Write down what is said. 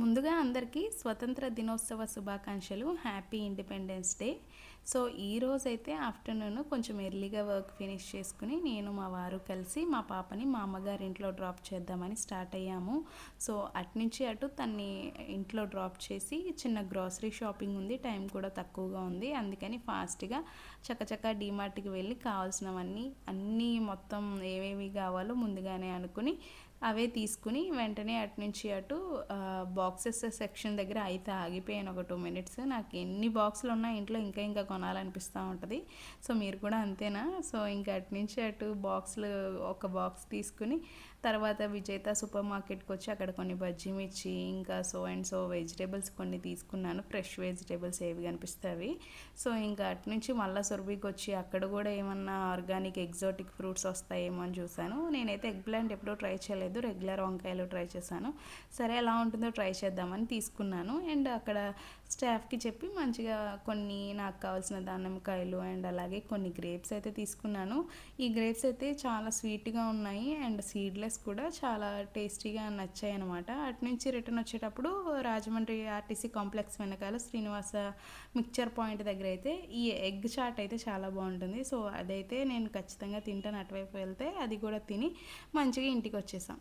ముందుగా అందరికీ స్వతంత్ర దినోత్సవ శుభాకాంక్షలు. Happy independence day. సో ఈరోజైతే ఆఫ్టర్నూన్ కొంచెం ఎర్లీగా వర్క్ ఫినిష్ చేసుకుని నేను మా వారు కలిసి మా పాపని మా అమ్మగారి ఇంట్లో డ్రాప్ చేద్దామని స్టార్ట్ అయ్యాము. సో అటునుంచి అటు తన్ని ఇంట్లో డ్రాప్ చేసి చిన్న గ్రాసరీ షాపింగ్ ఉంది, టైం కూడా తక్కువగా ఉంది, అందుకని ఫాస్ట్గా చకచకా డీమార్ట్కి వెళ్ళి కావాల్సినవన్నీ అన్నీ మొత్తం ఏమేమి కావాలో ముందుగానే అనుకుని అవే తీసుకుని వెంటనే అటునుంచి అటు బాక్సెస్ సెక్షన్ దగ్గర అయితే ఆగిపోయాను ఒక 2 మినిట్స్. నాకు ఎన్ని బాక్సులు ఉన్నా ఇంట్లో ఇంకా ఇంకా కొనాలనిపిస్తూ ఉంటుంది. సో మీరు కూడా అంతేనా? సో ఇంకా అటునుంచి అటు బాక్సులు ఒక బాక్స్ తీసుకుని తర్వాత విజేత సూపర్ మార్కెట్కి వచ్చి అక్కడ కొన్ని బజ్జీ మిర్చి ఇంకా సో అండ్ సో వెజిటేబుల్స్ కొన్ని తీసుకున్నాను, ఫ్రెష్ వెజిటేబుల్స్ ఏవి కనిపిస్తాయి. సో ఇంకా అటు నుంచి మళ్ళీ సొరబికి వచ్చి అక్కడ కూడా ఏమన్నా ఆర్గానిక్ ఎగ్జాటిక్ ఫ్రూట్స్ వస్తాయేమో అని చూశాను. నేనైతే ఎగ్ ప్లాంట్ ఎప్పుడూ ట్రై చేయలేదు, రెగ్యులర్ వంకాయలు ట్రై చేశాను. సరే ఎలా ఉంటుందో ట్రై చేద్దామని తీసుకున్నాను. అండ్ అక్కడ స్టాఫ్కి చెప్పి మంచిగా కొన్ని నాకు కావాల్సిన దానిమ్మకాయలు అండ్ అలాగే కొన్ని గ్రేప్స్ అయితే తీసుకున్నాను. ఈ గ్రేప్స్ అయితే చాలా స్వీట్గా ఉన్నాయి అండ్ సీడ్లెస్ కూడా చాలా టేస్టీగా నచ్చాయి అనమాట. అటు నుంచి రిటర్న్ వచ్చేటప్పుడు రాజమండ్రి ఆర్టీసీ కాంప్లెక్స్ వెనకాల శ్రీనివాస మిక్చర్ పాయింట్ దగ్గర అయితే ఈ ఎగ్ చాట్ అయితే చాలా బాగుంటుంది. సో అదైతే నేను ఖచ్చితంగా తింటాను. అటువైపు వెళ్తే అది కూడా తిని మంచిగా ఇంటికి వచ్చేసాం.